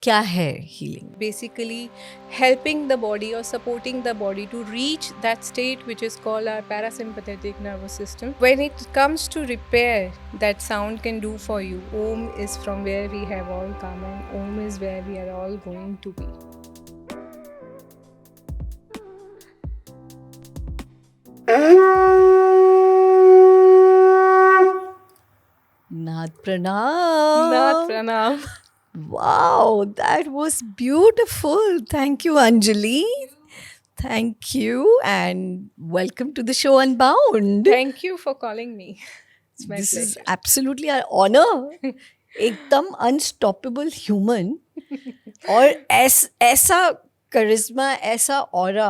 क्या है healing? Basically helping the body or supporting the body to reach that state which is called our parasympathetic nervous system. When it comes to repair, that sound can do for you. Om is from where we have all come, and Om is where we are all going to be. Nath Pranam. Nath Pranam. Wow, that was beautiful. Thank you, Anjali. Thank you, and welcome to the show Unbound. Thank you for calling me. It's my This pleasure. is absolutely our honor. एकदम unstoppable human और ऐसा करिश्मा, ऐसा aura,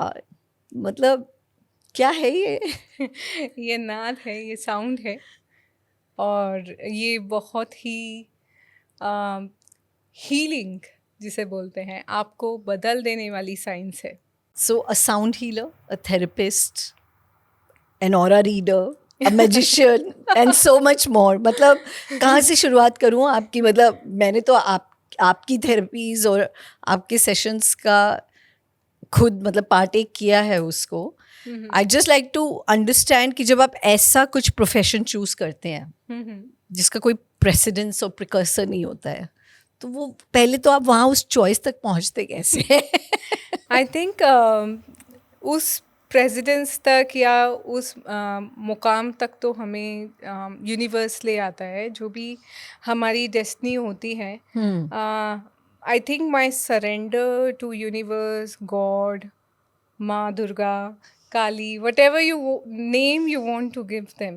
मतलब क्या है ये? ये नाद है, ये साउंड है, और ये बहुत ही हीलिंग जिसे बोलते हैं, आपको बदल देने वाली साइंस है. So a sound healer, a therapist, an aura reader, a magician and so much more. मतलब कहाँ से शुरुआत करूँ आपकी? मतलब मैंने तो आपकी थेरेपीज और आपके सेशंस का खुद मतलब पार्टेक किया है उसको. I just like to understand कि जब आप ऐसा कुछ प्रोफेशन चूज करते हैं जिसका कोई प्रेसिडेंस और प्रिकर्सर नहीं होता है, तो वो पहले तो आप वहाँ उस चॉइस तक पहुँचते कैसे? आई थिंक उस प्रेसिडेंस तक या उस मुकाम तक तो हमें यूनिवर्स ले आता है, जो भी हमारी डेस्टिनी होती है. I think my surrender to universe, God, माँ Durga, Kali, whatever name you want to give them,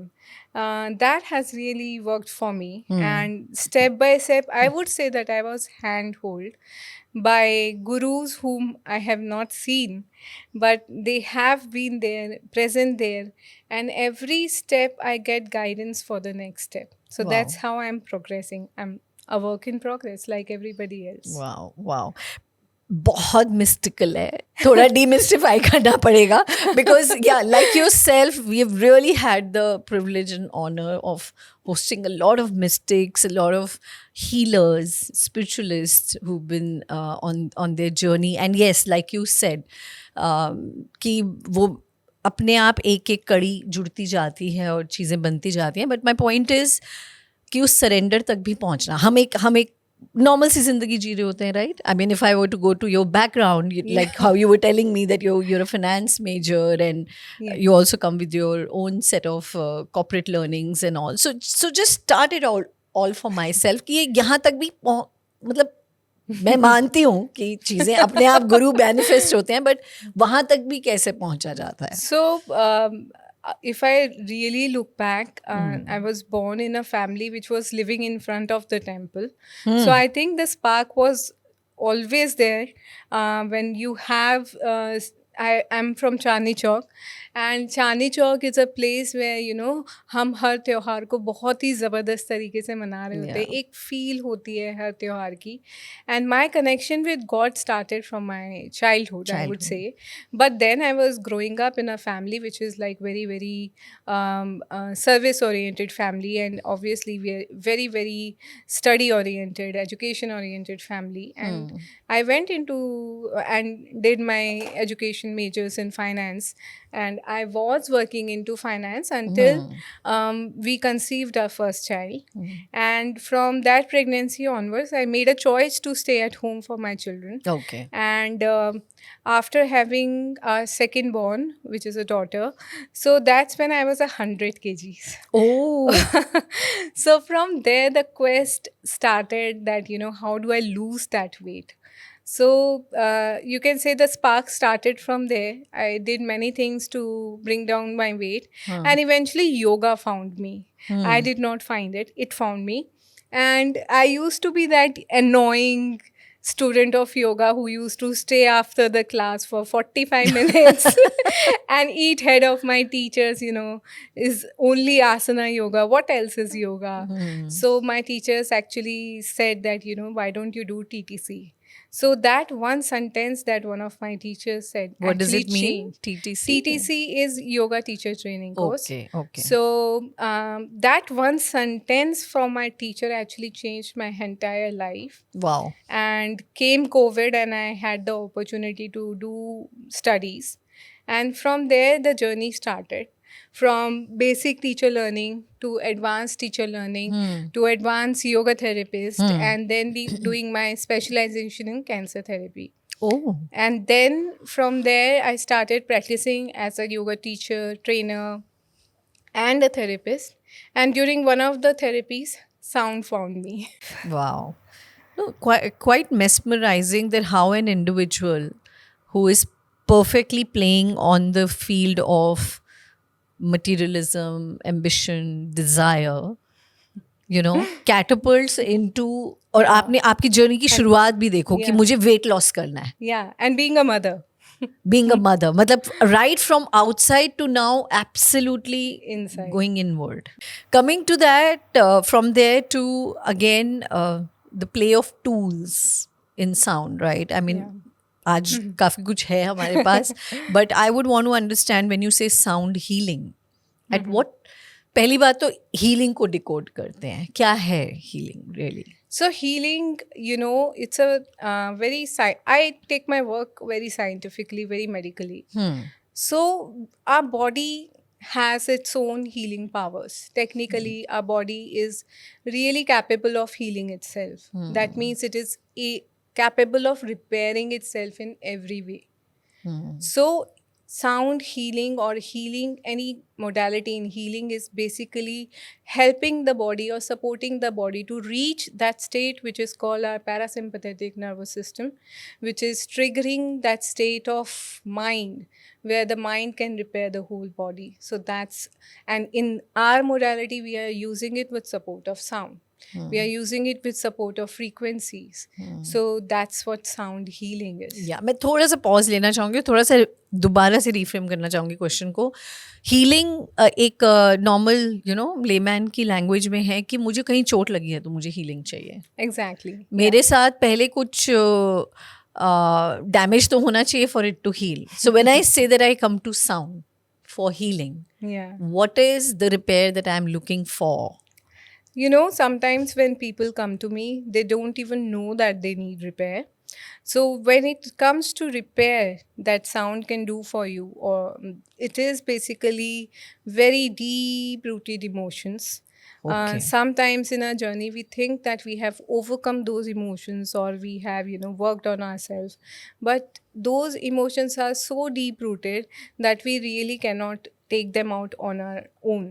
that has really worked for me. And step by step, I would say that I was handhold by gurus whom I have not seen, but they have been there, present there, and every step I get guidance for the next step. So Wow. that's how I'm progressing. I'm a work in progress like everybody else. wow. बहुत mystical है, थोड़ा demystify करना पड़ेगा because या like yourself we have really had the privilege and honour of hosting a lot of mystics, a lot of healers, spiritualists who've been on their journey. And yes, like you said, कि वो अपने आप एक एक कड़ी जुड़ती जाती है और चीज़ें बनती जाती हैं. बट माई पॉइंट इज़ कि उस सरेंडर तक भी पहुंचना, हम एक नॉर्मल सी जिंदगी जी रहे होते हैं, right? I mean if I were to go to your background, like how you were telling me that you're a finance major and you also come with your own set of corporate learnings and all. So just start it all for myself कि ये यहाँ तक भी मतलब मैं मानती हूँ कि चीज़ें अपने आप गुरु मैनिफेस्ट होते हैं, बट वहाँ तक भी कैसे पहुँचा जाता है? So if I really look back, I was born in a family which was living in front of the temple. So I think the spark was always there. When you have I'm from Chandni Chowk, and Chandni Chowk is a place where हम हर त्योहार को बहुत ही ज़बरदस्त तरीके से मना रहे होते हैं. एक फील होती है हर त्योहार की. And my connection with God started from my childhood, I would say. But then I was growing up in a family which is like very, very service-oriented family, and obviously we're very, very study-oriented, education-oriented family. And I went into and did my education majors in finance, and I was working into finance until we conceived our first child. And from that pregnancy onwards, I made a choice to stay at home for my children. Okay. And after having our second born, which is a daughter, so that's when I was 100 kgs. Oh. So from there, the quest started that, how do I lose that weight? So you can say the spark started from there. I did many things to bring down my weight. And eventually yoga found me. I did not find it. It found me. And I used to be that annoying student of yoga who used to stay after the class for 45 minutes and eat head of my teachers, is only asana yoga. What else is yoga? So my teachers actually said that, why don't you do TTC? So that one sentence that one of my teachers said What does actually it mean? changed. TTC? TTC is Yoga Teacher Training Course. Okay, okay. So that one sentence from my teacher actually changed my entire life. Wow. And came COVID, and I had the opportunity to do studies. And from there, the journey started. From basic teacher learning to advanced teacher learning to advanced yoga therapist, and then doing my specialization in cancer therapy. Oh, And then from there, I started practicing as a yoga teacher, trainer, and a therapist. And during one of the therapies, sound found me. wow. No, quite mesmerizing that how an individual who is perfectly playing on the field of materialism, ambition, desire, you know, catapults into, और आपने आपकी journey की शुरुआत भी देखो कि Yeah. मुझे weight loss करना है, Yeah, and being a mother. being a mother, मतलब right from outside to now absolutely Inside. going inward. Coming to that, from there to again the play of tools in sound, right? I mean, आज काफी कुछ है हमारे पास, but I would want to understand when you say sound healing, at what, पहली बात तो healing को decode करते हैं, क्या है healing really? So healing, you know, it's a very I take my work very scientifically, very medically. So our body has its own healing powers. Technically, our body is really capable of healing itself. That means it is capable of repairing itself in every way. So sound healing or healing, any modality in healing, is basically helping the body or supporting the body to reach that state which is called our parasympathetic nervous system, which is triggering that state of mind where the mind can repair the whole body. So that's, and in our modality we are using it with support of sound. We are using it with support of frequencies. So that's what sound healing is. या मैं थोड़ा सा pause लेना चाहूँगी, थोड़ा सा दोबारा से रिफ्रेम करना चाहूँगी क्वेश्चन को. हीलिंग एक नॉर्मल यू नो लेमैन की लैंग्वेज में है कि मुझे कहीं चोट लगी है तो मुझे हीलिंग चाहिए. Exactly. मेरे साथ पहले कुछ डैमेज तो होना चाहिए for it to heal. So when I say that I come to sound for healing, Yeah. What is the repair that I am looking for? You know, sometimes when people come to me, they don't even know that they need repair. So when it comes to repair that sound can do for you, or it is basically very deep rooted emotions. Okay. Sometimes in our journey, we think that we have overcome those emotions, or we have, you know, worked on ourselves. But those emotions are so deep rooted that we really cannot take them out on our own.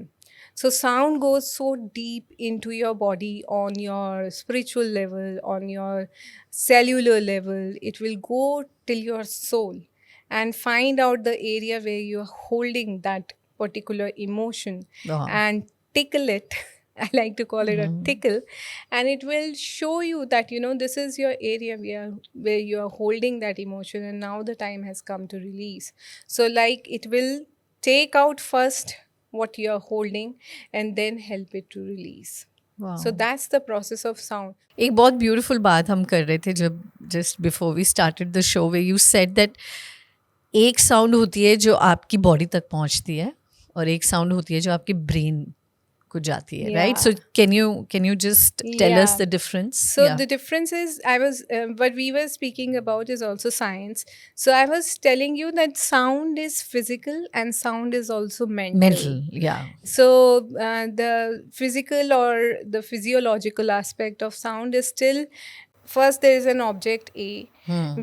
So sound goes so deep into your body, on your spiritual level, on your cellular level. It will go till your soul and find out the area where you're holding that particular emotion Wow. and tickle it. I like to call it a tickle. And it will show you that, you know, this is your area where you are holding that emotion, and now the time has come to release. So like it will take out first what you are holding and then help it to release. Wow. So that's the process of sound. एक बहुत beautiful बात हम कर रहे थे जब just before we started the show, way you said that एक sound होती है जो आपकी बॉडी तक पहुंचती है और एक साउंड होती है जो आपके ब्रेन को जाती है, right? So can you just tell us the difference? So the difference is, what we were speaking about is also science. So I was telling you that sound is physical and sound is also mental. yeah. So the physical or the physiological aspect of sound is still, first there is an object A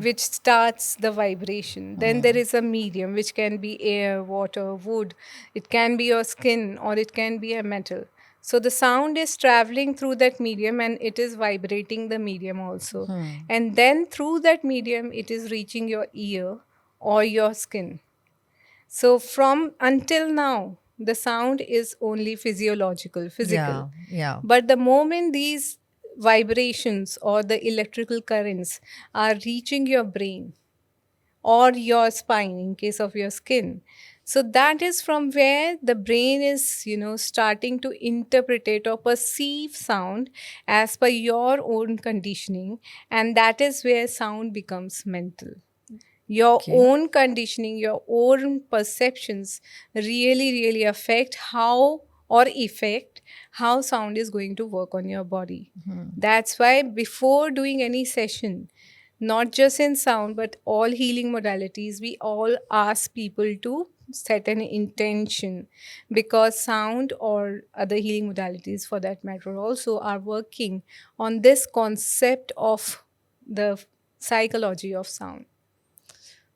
which starts the vibration. Then there is a medium which can be air, water, wood. It can be your skin, or it can be a metal. So the sound is traveling through that medium and it is vibrating the medium also. And then through that medium it is reaching your ear or your skin. So from until now, the sound is only physical. Yeah. But the moment these vibrations or the electrical currents are reaching your brain or your spine in case of your skin, So that is from where the brain is, starting to interpret or perceive sound as per your own conditioning. And that is where sound becomes mental. Your Okay. own conditioning, your own perceptions really, really affect how or affect how sound is going to work on your body. That's why before doing any session, not just in sound, but all healing modalities, we all ask people to set an intention, because sound or other healing modalities for that matter also are working on this concept of the psychology of sound.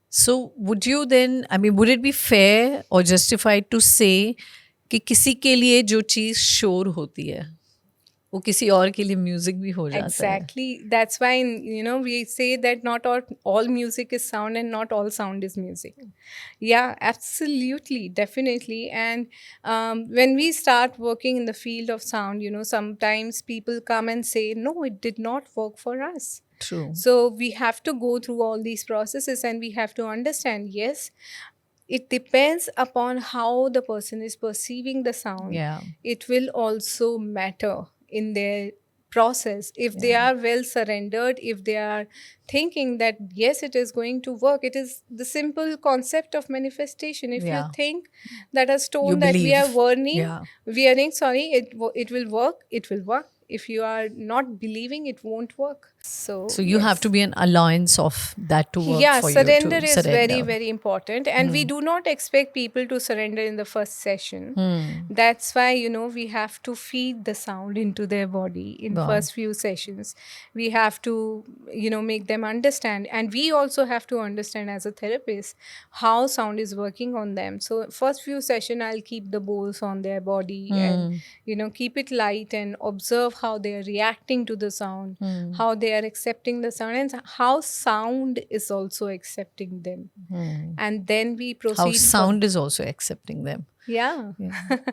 So would you then, I mean, would it be fair or justified to say कि किसी के लिए जो चीज़ शोर होती है वो किसी और के लिए म्यूजिक भी हो जाता है? Exactly. That's why, we say that not all music is sound and not all sound is music. Yeah, absolutely. Definitely. And when we start working in the field of sound, sometimes people come and say, no, it did not work for us. True. So we have to go through all these processes and we have to understand, yes, it depends upon how the person is perceiving the sound. Yeah. It will also matter in their process. If they are well surrendered, if they are thinking that yes, it is going to work, it is the simple concept of manifestation. If you think that a stone that we are believe. wearing, it will work, it will work. If you are not believing, it won't work. So you have to be an alliance of that to work yeah, for you surrender to is surrender. very, very important. And we do not expect people to surrender in the first session. That's why, we have to feed the sound into their body in Wow. first few sessions. We have to, make them understand. And we also have to understand as a therapist how sound is working on them. So first few session, I'll keep the bowls on their body and, keep it light and observe how they are reacting to the sound, how they are accepting the sound, and how sound is also accepting them. And then we proceed. How sound is also accepting them. Yeah.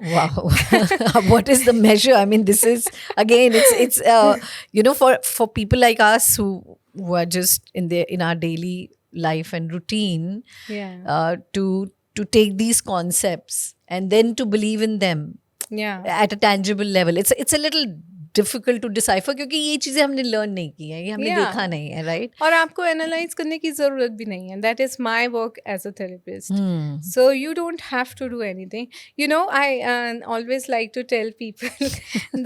Wow. What is the measure? I mean, this is again, it's for people like us who are just in our daily life and routine, Yeah. to take these concepts and then to believe in them Yeah. at a tangible level. It's a little difficult to decipher क्योंकि ये चीजें हमने learn नहीं की हैं, ये हमने Yeah. देखा नहीं है, right? और आपको एनालाइज करने की ज़रूरत भी नहीं है. That is my work as a therapist. So you don't have to do anything. I always like to tell people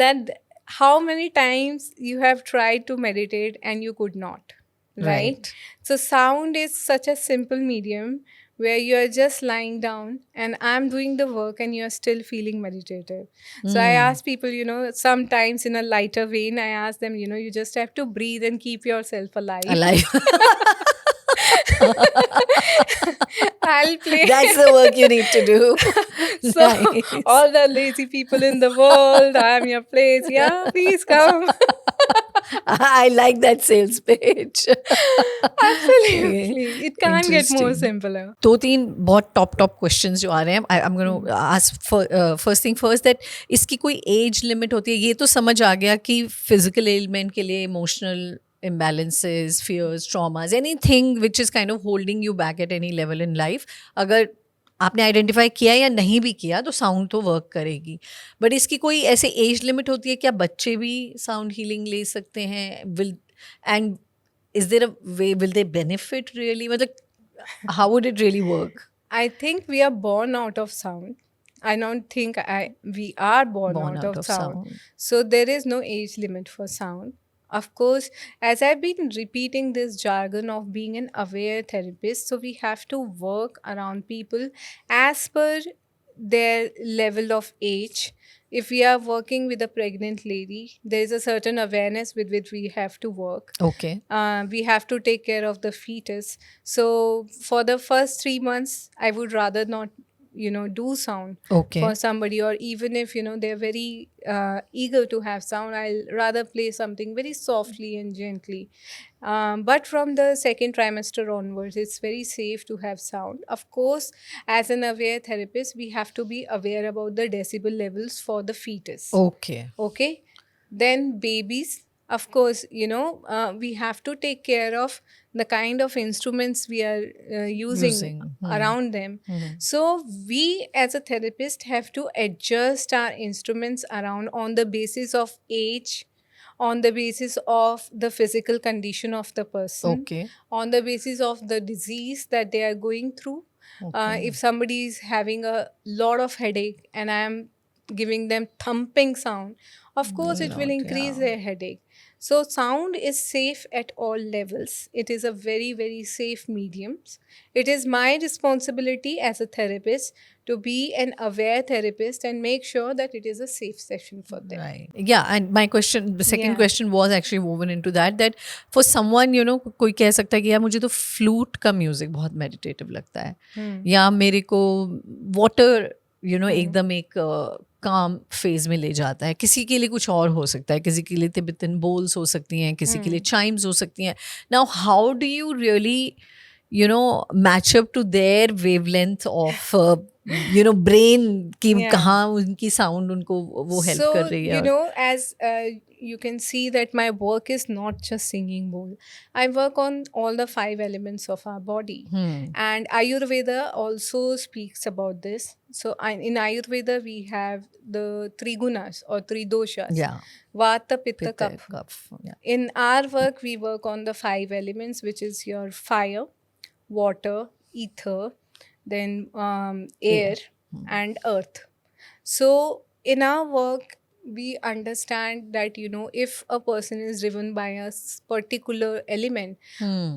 that how many times you have tried to meditate and you could not, right? So sound is such a simple medium where you are just lying down and I'm doing the work and you're still feeling meditative. So I ask people, sometimes in a lighter vein, I ask them, you just have to breathe and keep yourself alive. I'll play. That's the work you need to do. So Nice. all the lazy people in the world, I'm your place. Yeah, please come. I like that sales pitch. Absolutely. It can't get more Interesting. simpler. दो तीन बहुत top questions जो आ रहे हैं. I'm going to ask first thing first that इसकी कोई age limit होती है? ये तो समझ आ गया कि फिजिकल एलिमेंट के लिए emotional imbalances, fears, traumas, anything which is kind of holding you back at any level in life, अगर आपने आइडेंटिफाई किया या नहीं भी किया तो साउंड तो वर्क करेगी. बट इसकी कोई ऐसे एज लिमिट होती है? क्या बच्चे भी साउंड हीलिंग ले सकते हैं? And is there a way, will they benefit really? मतलब how would it really work? I think we are born out of sound. I don't think we are born out of sound. So there is no age limit for sound. Of course, as I've been repeating this jargon of being an aware therapist, so we have to work around people as per their level of age. If we are working with a pregnant lady, there is a certain awareness with which we have to work. Okay. We have to take care of the fetus. So for the first 3 months, I would rather not do sound for somebody, or even if they're very eager to have sound, I'll rather play something very softly and gently. But from the second trimester onwards, it's very safe to have sound. Of course, as an aware therapist, we have to be aware about the decibel levels for the fetus. Okay. Then babies of course, we have to take care of the kind of instruments we are using Using. around them. So we as a therapist have to adjust our instruments around on the basis of age, on the basis of the physical condition of the person, Okay. on the basis of the disease that they are going through. Okay. If somebody is having a lot of headache and I am giving them thumping sound, of course it will Lot, increase yeah. their headache. So sound is safe at all levels. It is a very, very safe medium. It is my responsibility as a therapist to be an aware therapist and make sure that it is a safe session for them. Right. Yeah, and my question, the second Yeah. question was actually woven into that for someone, कोई कह सकता है कि यार मुझे तो flute का music बहुत मेडिटेटिव लगता है, या मेरे को वाटर एकदम एक काम फेज में ले जाता है. किसी के लिए कुछ और हो सकता है, किसी के लिए तिब्बतन बोल्स हो सकती हैं, किसी के लिए चाइम्स हो सकती हैं. Now how do you really match up to their wavelength of brain की Yeah. कहाँ उनकी साउंड उनको वो हेल्प So, कर रही है. as you can see that my work is not just singing bowl. I work on all the 5 elements of our body. And Ayurveda also speaks about this. So in Ayurveda, we have the 3 gunas or 3 doshas. Yeah. Vata, Pitta, Pitta, Kapha. Kapha, yeah. In our work, we work on the 5 elements, which is your fire, water, ether, then air, and earth. So in our work, we understand that if a person is driven by a particular element,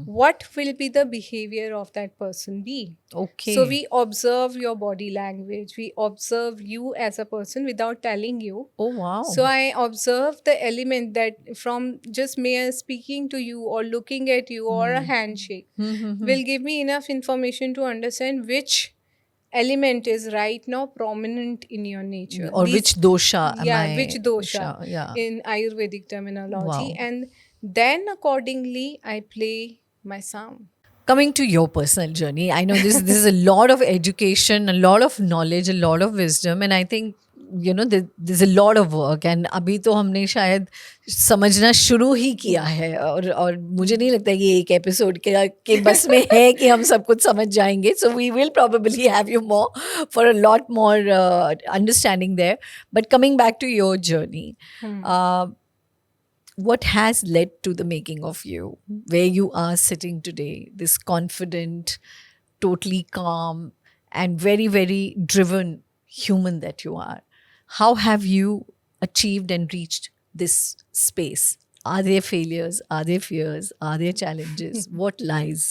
what will be the behavior of that person be? Okay. So we observe your body language, we observe you as a person without telling you. Oh wow. So I observe the element that from just mere speaking to you or looking at you or a handshake will give me enough information to understand which element is right now prominent in your nature. Or which dosha am Yeah, I? which dosha Yeah. in Ayurvedic terminology. Wow. And then accordingly, I play my sound. Coming to your personal journey, I know this is a lot of education, a lot of knowledge, a lot of wisdom, and I think there's a lot of work, and अभी तो हमने शायद समझना शुरू ही किया है, और मुझे नहीं लगता कि एक एपिसोड के बस में है कि हम सब कुछ समझ जाएंगे. So we will probably have you more for a lot more understanding there. But coming back to your journey, what has led to the making of you, where you are sitting today, this confident, totally calm, and very, very driven human that you are? How have you achieved and reached this space? Are there failures? Are there fears? Are there challenges? What lies?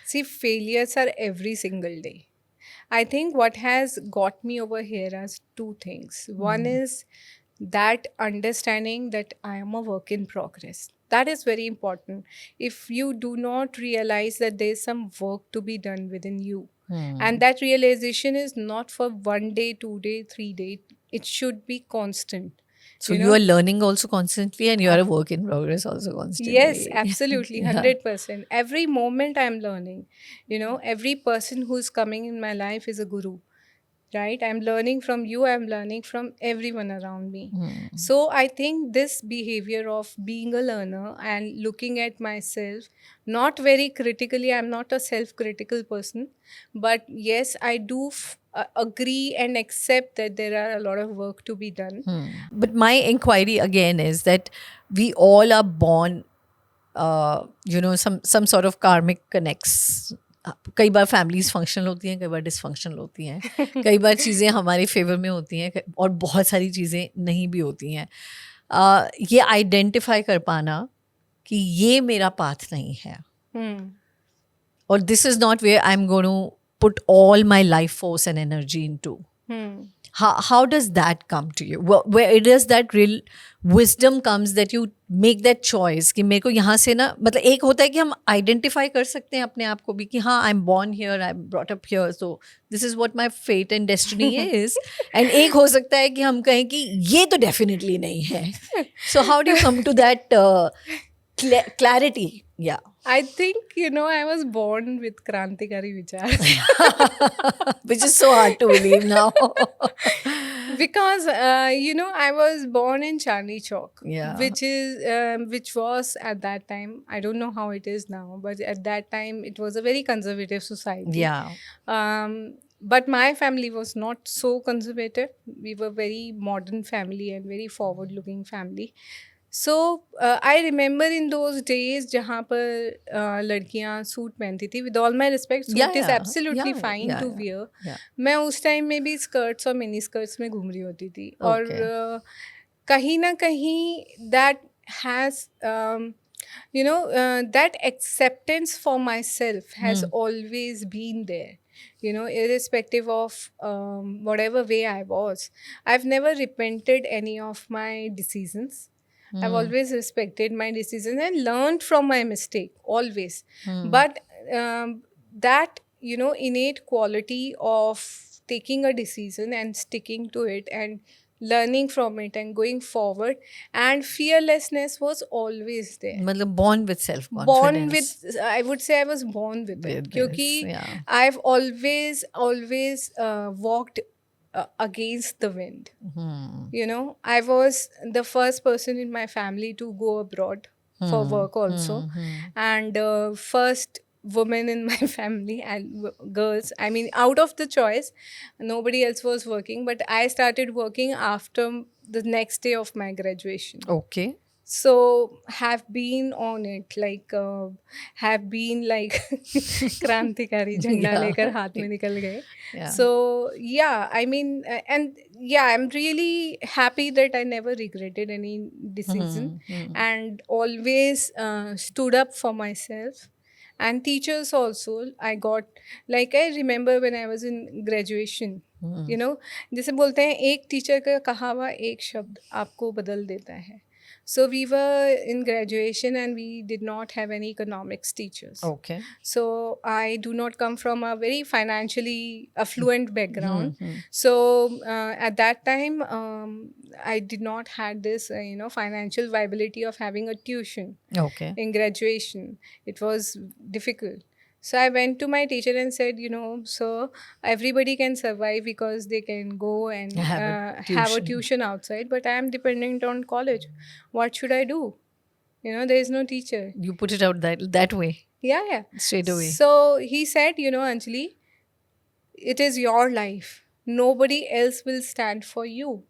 See, failures are every single day. I think what has got me over here are 2 things. One is that understanding that I am a work in progress. That is very important. If you do not realize that there is some work to be done within you, and that realization is not for 1 day, 2 day, 3 day, it should be constant. So you are learning also constantly, and you are a work in progress also constantly. Yes, absolutely, Yeah. 100%. Every moment I'm learning. Every person who's coming in my life is a guru, right? I'm learning from you, I'm learning from everyone around me. So I think this behavior of being a learner and looking at myself, not very critically, I'm not a self-critical person, but yes, I do agree and accept that there are a lot of work to be done. But my inquiry again is that we all are born, some sort of karmic connects. कई बार families functional होती हैं, कई बार dysfunctional होती हैं, कई बार चीज़ें हमारे favour में होती हैं और बहुत सारी चीज़ें नहीं भी होती हैं. ये आइडेंटिफाई कर पाना कि ये मेरा पाथ नहीं है, और this is not where I am going to put all my life force and energy into. How does that come to you? Where does that real wisdom comes that you make that choice कि मेरे को यहाँ से ना, मतलब एक होता है कि हम identify कर सकते हैं अपने आप को भी कि हाँ, I'm born here, I'm brought up here, so this is what my fate and destiny is. And एक हो सकता है कि हम कहें कि ये तो definitely नहीं है. So how do you come to that clarity? Yeah. I think, I was born with Krantikari Vichar. Which is so hard to believe now. Because you know, I was born in Chandni Chowk, Yeah. which was at that time, I don't know how it is now, but at that time it was a very conservative society. Yeah. But my family was not so conservative. We were very modern family and very forward looking family. So I remember in those days जहाँ पर लड़कियाँ suit पहनती थी, with all my respect, Yeah, suit is yeah. absolutely Yeah, fine yeah, to yeah. wear. Yeah. मैं उस time में भी skirts और मिनी स्कर्ट्स में घूम रही होती थी. और Okay. कहीं ना कहीं that has you know that acceptance for myself has always been there, you know, irrespective of whatever way I was. I've never repented any of my decisions. I've always respected my decisions and learned from my mistake, always. But that, you know, innate quality of taking a decision and sticking to it and learning from it and going forward, and fearlessness was always there. मतलब born with self Born confidence. with, I would say I was born with it. With this, Kyunki yeah. I've always walked against the wind. You know, I was the first person in my family to go abroad for work also, and first woman in my family and girls. I mean, out of the choice, nobody else was working, but I started working after the next day of my graduation. Okay. So have been on it, like have been like क्रांतिकारी झंडा Yeah. लेकर हाथ में निकल गए. Yeah. So yeah, I mean, and yeah, I'm really happy that I never regretted any decision and always stood up for myself. And teachers also, I got, like I remember when I was in graduation, you know, जैसे बोलते हैं एक teacher का कहा हुआ एक शब्द आपको बदल देता है. So we were in graduation and we did not have any economics teachers. Okay. So I do not come from a very financially affluent background. So at that time, I did not had this, you know, financial viability of having a tuition Okay. in graduation. It was difficult. So I went to my teacher and said, you know, sir, everybody can survive because they can go and have a tuition outside, but I am dependent on college. What should I do? You know, there is no teacher. You put it out that way Yeah, yeah. straight away. So he said, you know, Anjali, it is your life. Nobody else will stand for you.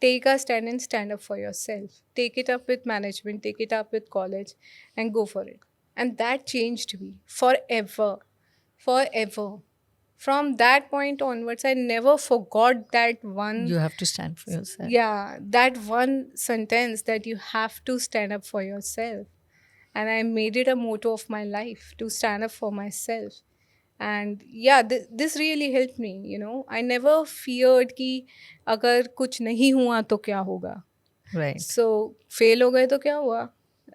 Take a stand and stand up for yourself. Take it up with management, take it up with college, and go for it. And that changed me forever. Forever. From that point onwards, I never forgot that one. You have to stand for yourself. Yeah, that one sentence that you have to stand up for yourself. And I made it a motto of my life to stand up for myself. And yeah, this really helped me, you know. I never feared कि अगर कुछ नहीं हुआ तो क्या होगा. Right. So fail हो गए तो क्या हुआ?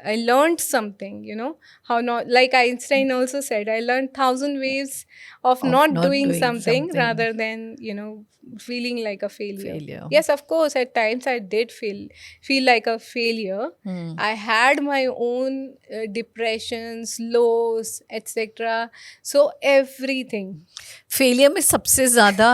I learned something, you know, how not, like Einstein also said, I learned 1,000 ways of not doing something rather than, you know, feeling like a failure. Yes, of course, at times I did feel like a failure. I had my own depressions, lows, etc. So everything. Failure में सबसे ज़्यादा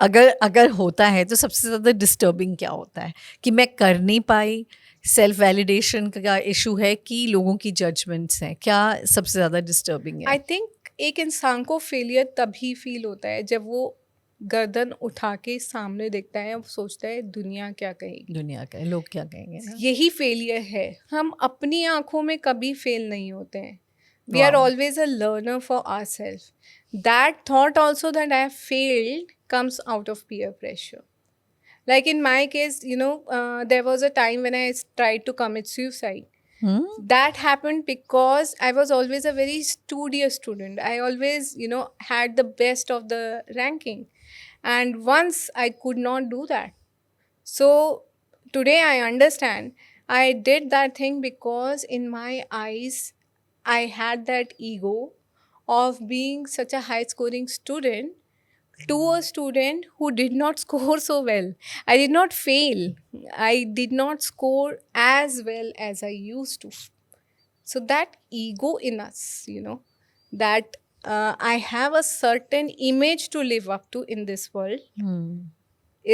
अगर होता है तो सबसे ज़्यादा disturbing क्या होता है कि मैं कर नहीं पाई, सेल्फ वैलिडेशन का इशू है कि लोगों की जजमेंट्स हैं, क्या सबसे ज़्यादा डिस्टर्बिंग है? आई थिंक एक इंसान को फेलियर तभी फील होता है जब वो गर्दन उठा के सामने देखता है और सोचता है दुनिया क्या कहेगी, दुनिया का लोग क्या कहेंगे ना? यही फेलियर है. हम अपनी आंखों में कभी फेल नहीं होते हैं. We are always a learner for ourselves. That thought also that I have failed comes out of peer pressure. Like in my case, you know, there was a time when I tried to commit suicide. That happened because I was always a very studious student. I always, you know, had the best of the ranking. And once I could not do that. So today I understand I did that thing because in my eyes, I had that ego of being such a high scoring student to a student who did not score so well. I did not fail. I did not score as well as I used to. So that ego in us, you know, that I have a certain image to live up to in this world,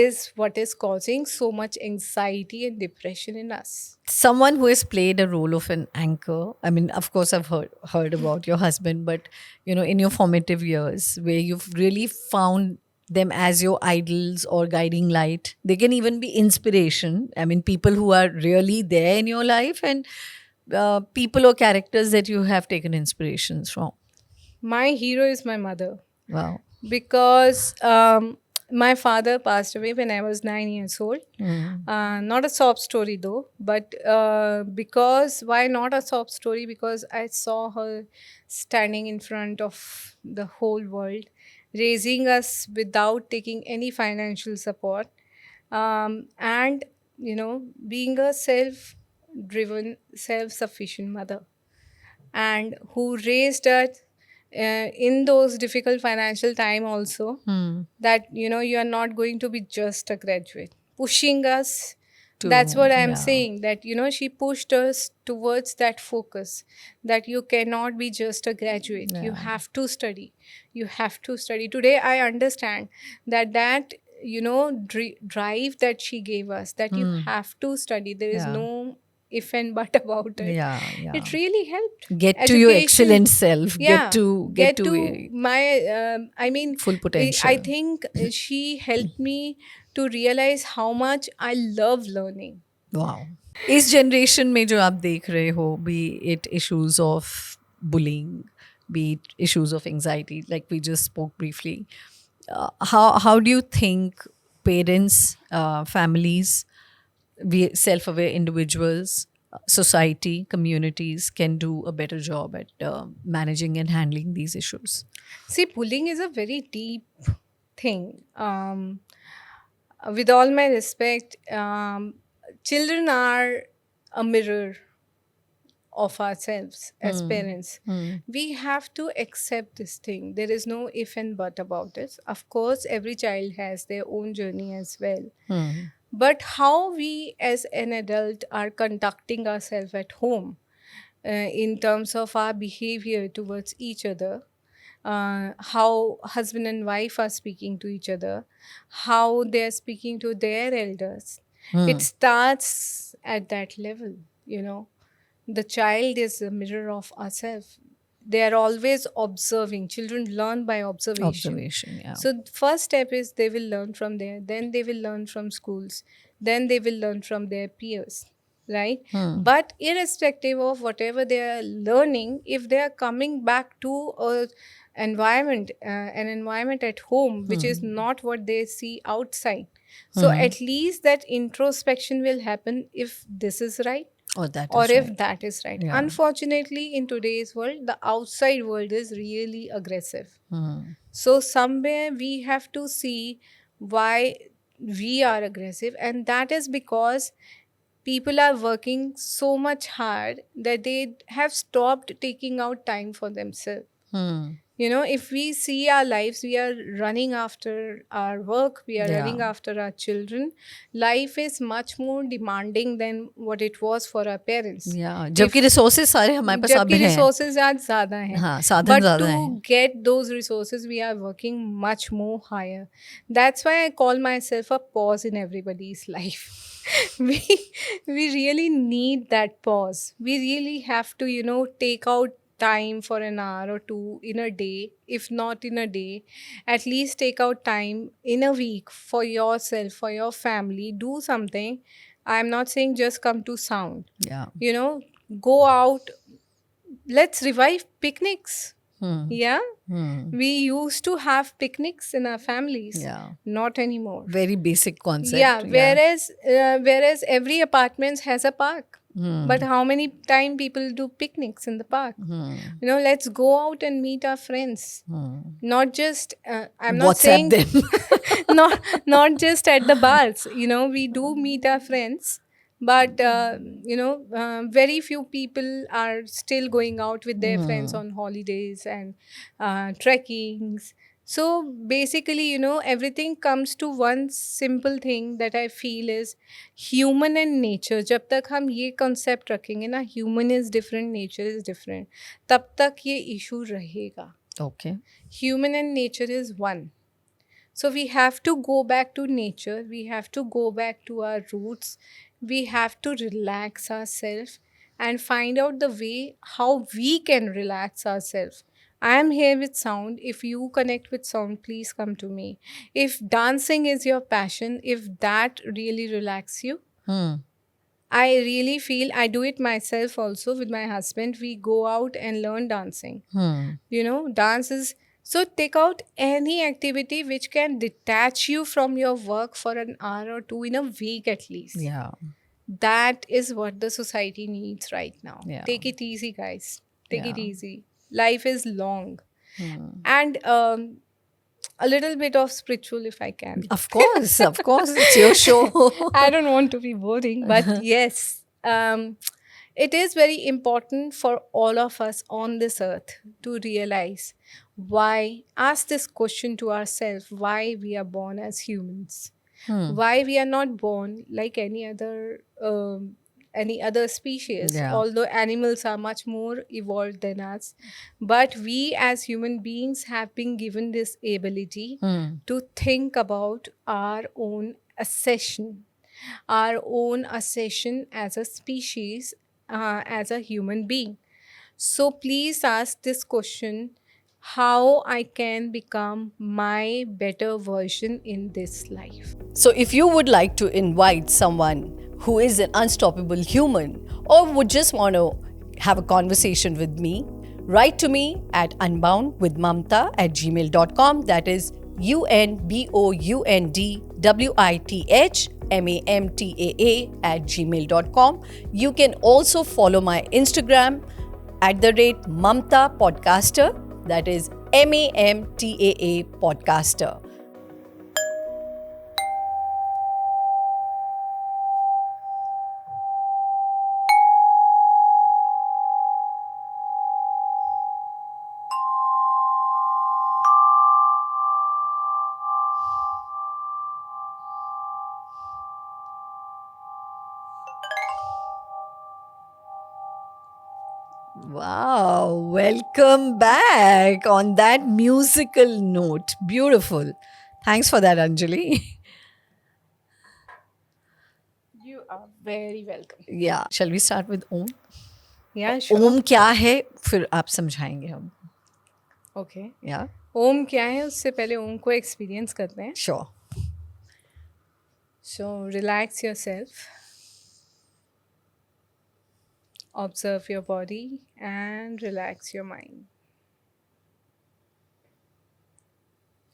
is what is causing so much anxiety and depression in us. Someone who has played a role of an anchor. I mean, of course, I've heard about your husband, but in your formative years, where you've really found them as your idols or guiding light. They can even be inspiration. I mean, people who are really there in your life, and people or characters that you have taken inspirations from. My hero is my mother, Wow. because my father passed away when I was 9 years old. Not a sob story though, but because why not a sob story? Because I saw her standing in front of the whole world, raising us without taking any financial support, and being a self-driven, self-sufficient mother, and who raised us in those difficult financial time also, that you are not going to be just a graduate, pushing us. That's what I'm Yeah. saying, that she pushed us towards that focus, that you cannot be just a graduate. You Yeah. have to study. You have to study. Today I understand that drive that she gave us, that you have to study. There is Yeah. no if and but about it. Yeah. It really helped. Get to your Education. excellent self. Yeah, Get to my I mean, full potential. I think she helped me to realize how much I love learning. Wow. इस generation में जो आप देख रहे हो, be it issues of bullying, be it issues of anxiety, like we just spoke briefly, how do you think parents, families, self-aware individuals, society, communities can do a better job at managing and handling these issues? See, bullying is a very deep thing. With all my respect, children are a mirror of ourselves as parents. We have to accept this thing. There is no if and but about it. Of course, every child has their own journey as well. But how we as an adult are conducting ourselves at home, in terms of our behavior towards each other, how husband and wife are speaking to each other, how they're speaking to their elders, it starts at that level. The child is a mirror of ourselves. They are always observing. Children learn by observation. Yeah. So the first step is they will learn from there, then they will learn from schools, then they will learn from their peers, right? But irrespective of whatever they are learning, if they are coming back to an environment at home which is not what they see outside, so at least that introspection will happen, if this is right Or that or is if right. that is right. Yeah. Unfortunately, in today's world, the outside world is really aggressive. So somewhere we have to see why we are aggressive, and that is because people are working so much hard that they have stopped taking out time for themselves. If we see our lives, we are running after our work, we are running after our children. Life is much more demanding than what it was for our parents. Yeah. जबकि resources सारे हमारे पास अब जबकि हैं. resources आज ज़्यादा हैं. हाँ, साधन But ज़्यादा to हैं. get those resources, we are working much more higher. That's why I call myself a pause in everybody's life. we really need that pause. We really have to take out time for an hour or two in a day. If not in a day, at least take out time in a week for yourself, for your family. Do something. I'm not saying just come to sound. Yeah. Go out. Let's revive picnics. Yeah. We used to have picnics in our families. Yeah. Not anymore. Very basic concept. Yeah. Whereas every apartment has a park. But how many time people do picnics in the park? Let's go out and meet our friends. Not just I'm not saying them. not just at the bars. We do meet our friends, but very few people are still going out with their friends on holidays and trekkings. So basically, everything comes to one simple thing that I feel is human and nature. जब तक हम ये concept रखेंगे ना, human is different, nature is different, तब तक ये issue रहेगा. Okay. Human and nature is one. So we have to go back to nature, we have to go back to our roots, we have to relax ourselves and find out the way how we can relax ourselves. I am here with sound. If you connect with sound, please come to me. If dancing is your passion, if that really relax you, Hmm. I really feel I do it myself also with my husband. We go out and learn dancing. Hmm. Dance is so take out any activity which can detach you from your work for an hour or two in a week at least. Yeah. That is what the society needs right now. Yeah. Take it easy, guys. Take it Yeah. easy. Life is long. Hmm. And a little bit of spiritual if I can. Of course, it's your show. I don't want to be boring, but yes, it is very important for all of us on this earth to realize ask this question to ourselves why we are born as humans, Hmm. why we are not born like any other species, Yeah. although animals are much more evolved than us. But we as human beings have been given this ability Hmm. to think about our own accession as a species, as a human being. So please ask this question, how I can become my better version in this life. So, if you would like to invite someone who is an unstoppable human or would just want to have a conversation with me, write to me at unboundwithmamta@gmail.com. That is unboundwithmamtaa@gmail.com. You can also follow my Instagram @Mamta Podcaster. That is MAMTAA Podcaster. Wow, welcome back on that musical note. Beautiful. Thanks for that, Anjali. You are very welcome. Yeah. Shall we start with Om? Yeah, sure. ओम क्या है फिर आप समझाएंगे हम. Okay. Yeah. ओम क्या है उससे पहले ओम को एक्सपीरियंस करते हैं. Sure. So relax yourself. Observe your body and relax your mind.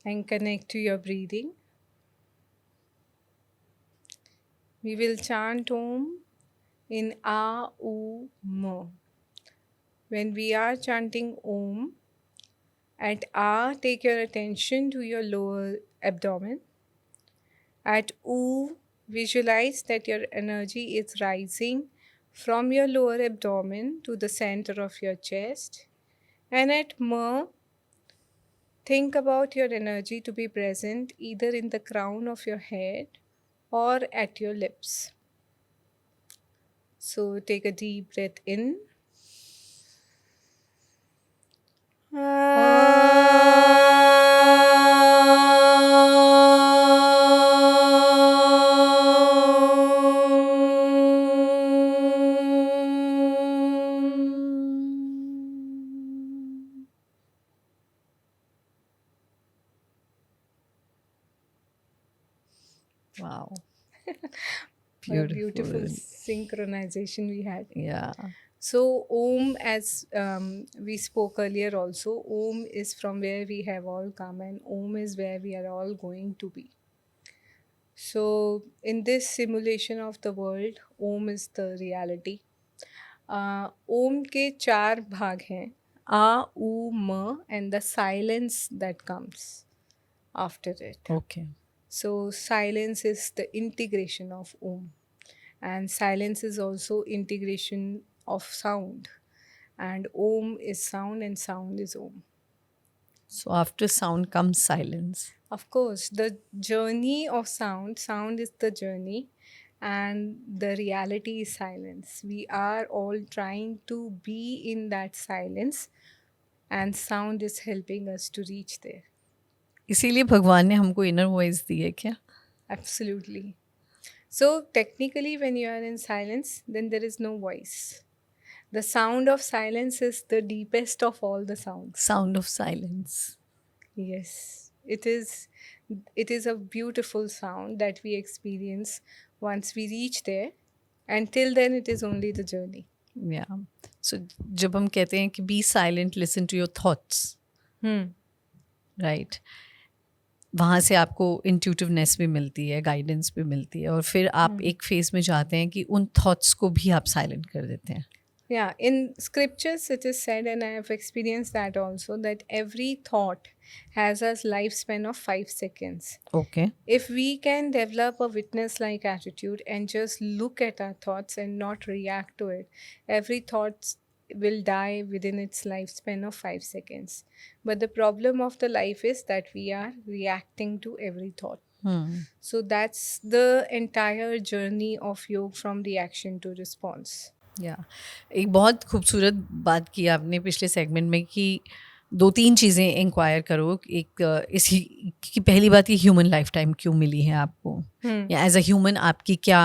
And connect to your breathing. We will chant Om in A, U, M. When we are chanting Om, at A, take your attention to your lower abdomen. At U, visualize that your energy is rising from your lower abdomen to the center of your chest. And at M, think about your energy to be present either in the crown of your head or at your lips. So take a deep breath in. Wow. What a beautiful synchronization we had. Yeah. So, Om, as we spoke earlier also, Om is from where we have all come, and Om is where we are all going to be. So, in this simulation of the world, Om is the reality. Om के चार भाग हैं, A, U, M, and the silence that comes after it. Okay. So, silence is the integration of Om, and silence is also integration of sound. And Om is sound, and sound is Om. So after sound comes silence. Of course, the journey of sound is the journey, and the reality is silence. We are all trying to be in that silence, and sound is helping us to reach there. इसीलिए भगवान ने हमको inner voice दी है क्या? Absolutely. So technically, when you are in silence, then there is no voice. The sound of silence is the deepest of all the sounds. Sound of silence. Yes, it is. It is a beautiful sound that we experience once we reach there. Until then, it is only the journey. या सो जब हम कहते हैं कि be silent, listen to your thoughts, right, वहाँ से आपको इंट्यूटिवनेस भी मिलती है, गाइडेंस भी मिलती है, और फिर आप एक फेज में जाते हैं कि उन थॉट्स को भी आप साइलेंट कर देते हैं. Yeah, in scriptures it is said, and I have experienced that also, that every thought has a lifespan of 5 seconds. Okay. If we can develop a witness like attitude and just look at our thoughts and not react to it, every thought will die within its lifespan of 5 seconds. But the problem of the life is that we are reacting to every thought. So that's the entire journey of yoga, from reaction to response. या एक बहुत खूबसूरत बात की आपने पिछले segment में कि 2-3 चीज़ें इंक्वायर करो. एक इसी की पहली बात, ये ह्यूमन लाइफ टाइम क्यों मिली है आपको, या एज अ ह्यूमन आपकी क्या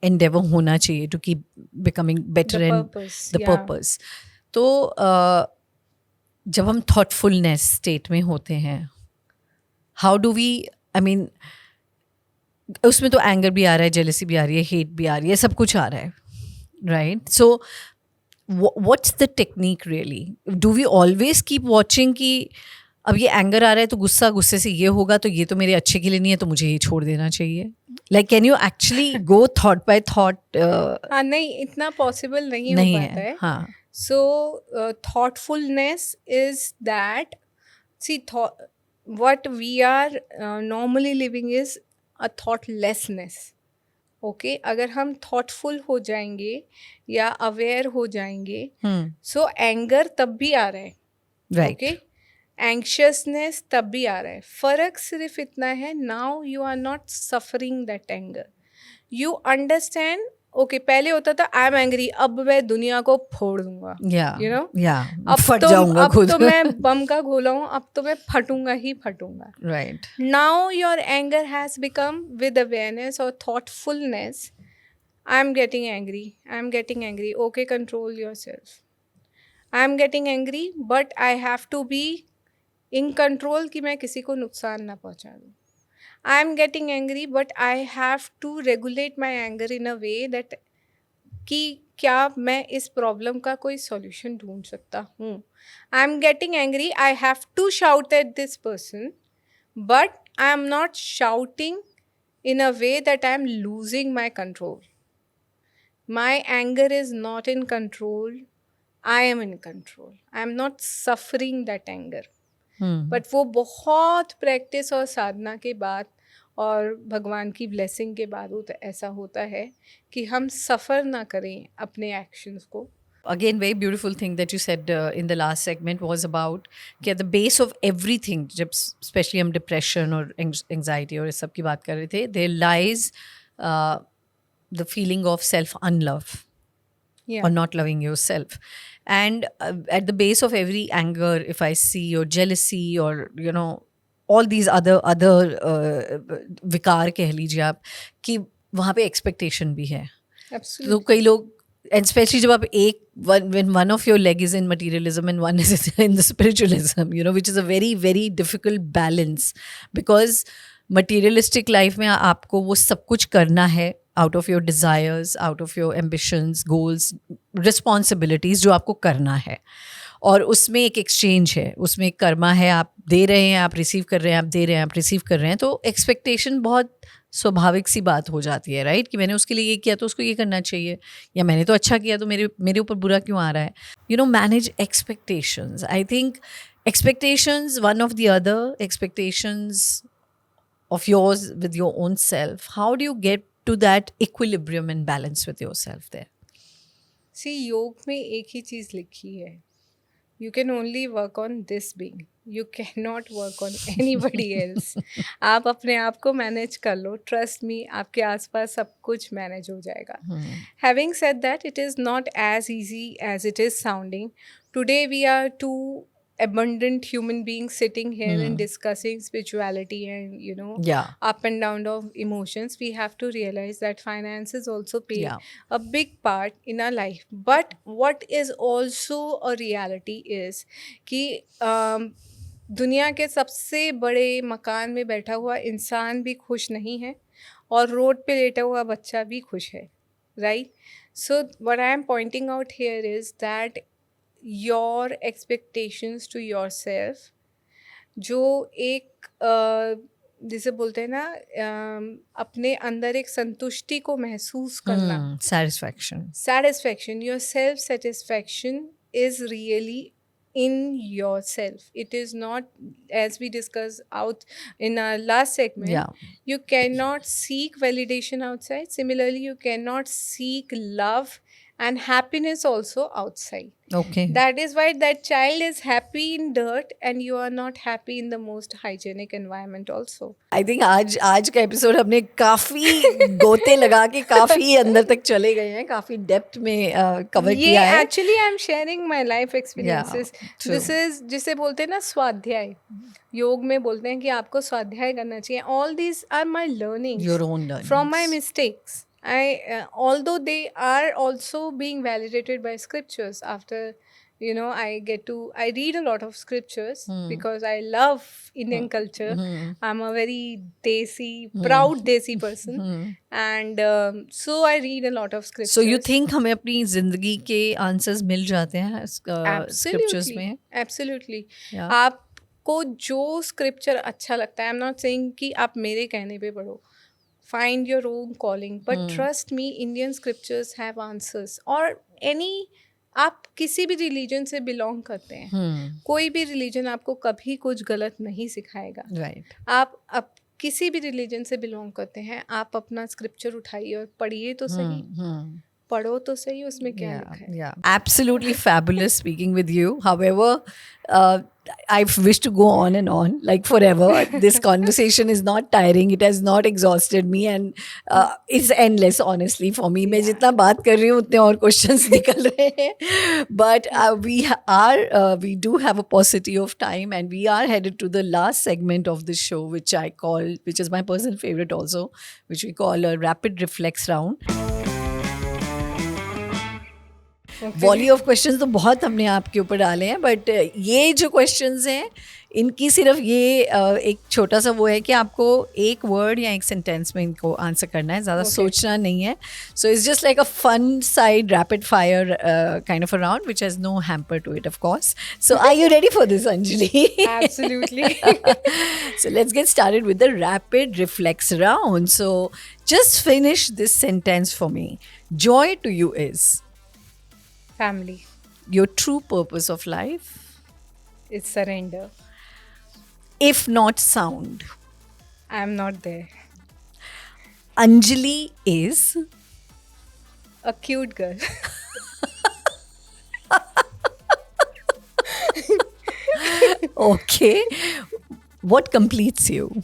एंडेवर होना चाहिए to keep becoming better and the purpose. तो जब हम थॉटफुलनेस स्टेट में होते हैं, how do we, I mean उसमें तो एंगर भी आ रहा है, जेलसी भी आ रही है, हेट भी आ रही है, सब कुछ आ रहा है, right? So what's the technique really? Do we always keep watching कि अब ये एंगर आ रहा है तो गुस्से से ये होगा, तो ये तो मेरे अच्छे के लिए नहीं है, तो मुझे ये छोड़ देना चाहिए? Like can you actually go thought by thought? हाँ, नहीं, इतना पॉसिबल नहीं नहीं हो पाता है. है. हाँ. So thoughtfulness is that, see, what we are normally living is a thoughtlessness. Okay, अगर हम थॉटफुल हो जाएंगे या अवेयर हो जाएंगे, सो एंगर तब भी आ रहा है, राइट. ओके, एंग्शियसनेस तब भी आ रहा है. फर्क सिर्फ इतना है, now you are not suffering that anger, you understand. Okay, पहले होता था आई एम एंग्री, अब मैं दुनिया को फोड़ दूंगा, यू नो, अब फट जाऊंगा खुद. तो मैं बम का गोला हूँ, अब तो मैं फटूंगा ही फटूंगा. Right. Now your anger has become with awareness or thoughtfulness. I'm getting angry. I'm getting angry. Okay, control yourself. I'm getting angry, but I have to be in control कि मैं किसी को नुकसान ना पहुंचा दूँ. I'm getting angry, but I have to regulate my anger in a way that कि क्या मैं इस प्रॉब्लम का कोई सॉल्यूशन ढूंढ सकता हूँ. I'm getting angry. I have to shout at this person, but I am not shouting in a way that I am losing my control. My anger is not in control. I am in control. I am not suffering that anger. But वो बहुत practice और साधना के बाद और भगवान की blessing के बाद ऐसा होता है कि हम सफ़र ना करें अपने एक्शंस को. Again, very beautiful thing that you said in the last segment was about कि at the base of everything, जब especially हम depression और anxiety और इस सब की बात कर रहे थे, there lies the feeling of self-unlove. Yeah. Or not loving yourself. And at the base of every anger, if I see, or jealousy, or you know, all these other विकार कह लीजिए आप, कि वहाँ पे expectation भी है. Absolutely. तो कई लोग, and especially जब आप when one of your leg is in materialism and one is in the spiritualism, you know, which is a very very difficult balance, because materialistic life में आपको वो सब कुछ करना है out of your desires, out of your ambitions, goals, responsibilities जो आपको करना है, और उसमें एक exchange है, उसमें एक कर्मा है, आप दे रहे हैं, आप रिसीव कर रहे हैं, आप दे रहे हैं, आप रिसीव कर रहे हैं, तो एक्सपेक्टेशन बहुत स्वाभाविक सी बात हो जाती है, राइट, कि मैंने उसके लिए ये किया तो उसको ये करना चाहिए, या मैंने तो अच्छा किया तो मेरे ऊपर बुरा क्यों आ रहा है. You know, manage expectations. I think expectations, one of the other expectations of yours with your own self, how do you get to that equilibrium and balance with yourself there? See, योग में एक ही चीज़ लिखी है, you can only work on this being, you cannot work on anybody else. आप अपने आप को manage कर लो, ट्रस्ट मी, आपके आसपास सब कुछ मैनेज हो जाएगा. Having said that, it is not as easy as it is sounding. Today we are too abundant human beings sitting here and discussing spirituality and Yeah. up and down of emotions, we have to realize that finances also play Yeah. a big part in our life. But what is also a reality is कि दुनिया के सबसे बड़े मकान में बैठा हुआ इंसान भी खुश नहीं है और रोड पे लेटा हुआ बच्चा भी खुश है, right? So what I am pointing out here is that your expectations to yourself, जो एक जिसे बोलते हैं ना, अपने अंदर एक संतुष्टि को महसूस करना, Satisfaction. satisfaction, your self satisfaction is really in yourself. It is not, as we discussed out in our last segment, Yeah. you cannot seek validation outside. Similarly, you cannot seek love and happiness also outside. Okay. That is why that child is happy in dirt and you are not happy in the most hygienic environment also. I think आज का episode हमने काफी गोते लगा के काफी अंदर तक चले गए हैं, काफी डेप्थ में कवर ये किया है. Actually I am sharing my life experiences. true. This is जिसे बोलते हैं ना स्वाध्याय. योग में बोलते हैं कि आपको स्वाध्याय करना चाहिए. All these are my learning Your own learnings. from my mistakes. Although they are also being validated by scriptures after, I read a lot of scriptures because I love Indian culture. I'm a very desi, proud desi person. And so I read a lot of scriptures. So you think हमें अपनी जिंदगी के answers मिल जाते हैं scriptures में? Absolutely. Yeah. आपको जो scripture अच्छा लगता है, आई एम नॉट सेइंग कि आप मेरे कहने पे पढ़ो. Find your own calling. But trust me, Indian scriptures have answers. और आप किसी भी रिलीजन से बिलोंग करते हैं, कोई भी रिलीजन आपको कभी कुछ गलत नहीं सिखाएगा. Right. आप किसी भी रिलीजन से बिलोंग करते हैं, आप अपना स्क्रिप्चर उठाइए और पढ़िए तो सही. पढ़ो तो सही, उसमें क्या लिखा है. Yeah, absolutely fabulous speaking with you. However, I wish to go on and on like forever. This conversation is not tiring. It has not exhausted me, and it's endless. Honestly, for me, मैं जितना बात कर रही हूँ उतने और questions निकल रहे हैं. But we do have a paucity of time, and we are headed to the last segment of the show, which is my personal favorite also, which we call a rapid reflex round. Volley of questions तो बहुत हमने आपके ऊपर डाले हैं, but ये जो questions हैं इनकी सिर्फ ये एक छोटा सा वो है कि आपको एक वर्ड या एक सेंटेंस में इनको आंसर करना है, ज़्यादा सोचना नहीं है. So it's just like a fun side rapid fire kind of a round which has no hamper to it of course. So are you ready for this, Anjali? Absolutely. So let's get started with the rapid reflex round. So just finish this sentence for me. Joy to you is Family. your true purpose of life. It's surrender. If not sound, I am not there. Anjali is A cute girl. okay. What completes you?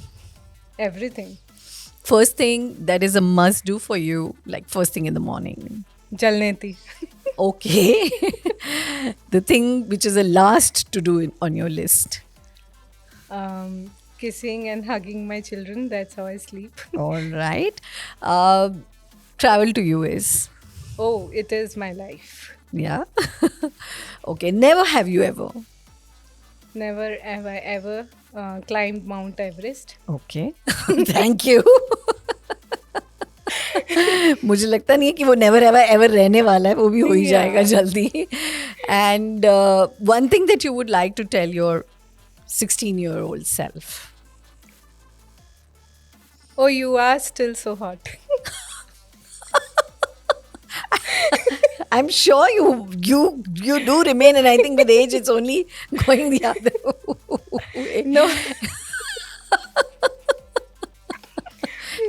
Everything. First thing that is a must do for you, like first thing in the morning. Jalneti. Okay. The thing which is the last to do on your list. Kissing and hugging my children. That's how I sleep. All right. Travel to you is? Oh, it is my life. Yeah. Okay. Never have you ever? Never have I ever climbed Mount Everest. Okay. Thank you. मुझे लगता नहीं है कि वो never ever रहने वाला है, वो भी हो ही जाएगा जल्दी. And one thing that you would like to tell your 16-year-old self? Oh, you are still so hot. I'm sure you do remain, and I think with age it's only going the other way. No.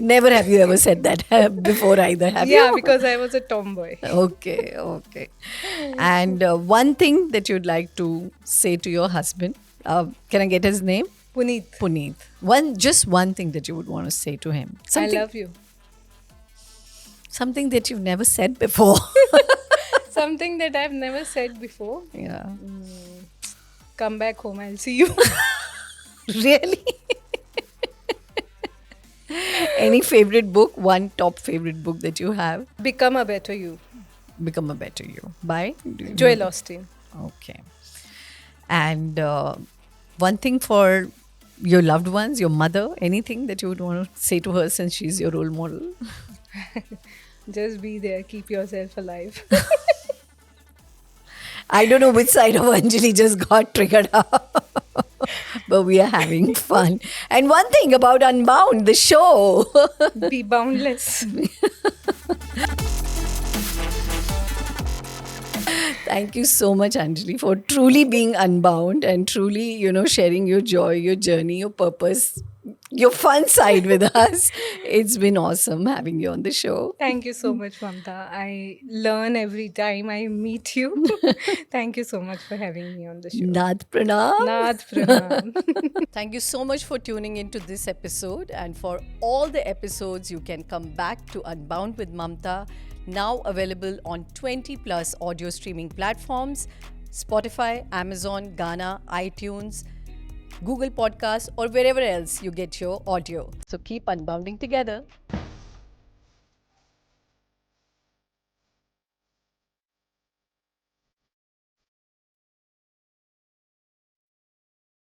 Never have you ever said that before either, have you? Yeah, because I was a tomboy. Okay. And one thing that you'd like to say to your husband, can I get his name? Puneet. Just one thing that you would want to say to him. I love you. Something that you've never said before. Something that I've never said before. Yeah. come back home, I'll see you. Really? Any favorite book? One top favorite book that you have? Become a Better You, Become a Better You. By? Do you know Joel the- Austin. Okay. And one thing for your loved ones, your mother, anything that you would want to say to her since she's your role model? Just be there, keep yourself alive. I don't know which side of Anjali just got triggered up. But we are having fun. And one thing about Unbound, the show. Be boundless. Thank you so much, Anjali, for truly being unbound and truly, sharing your joy, your journey, your purpose, your fun side with us. It's been awesome having you on the show. Thank you so much, Mamta. I learn every time I meet you. Thank you so much for having me on the show. Nath Pranam. Nath Pranam. Thank you so much for tuning into this episode. And for all the episodes, you can come back to Unbound with Mamta, now available on 20 plus audio streaming platforms: Spotify, Amazon, Gaana, iTunes, Google Podcasts, or wherever else you get your audio. So keep unbounding together.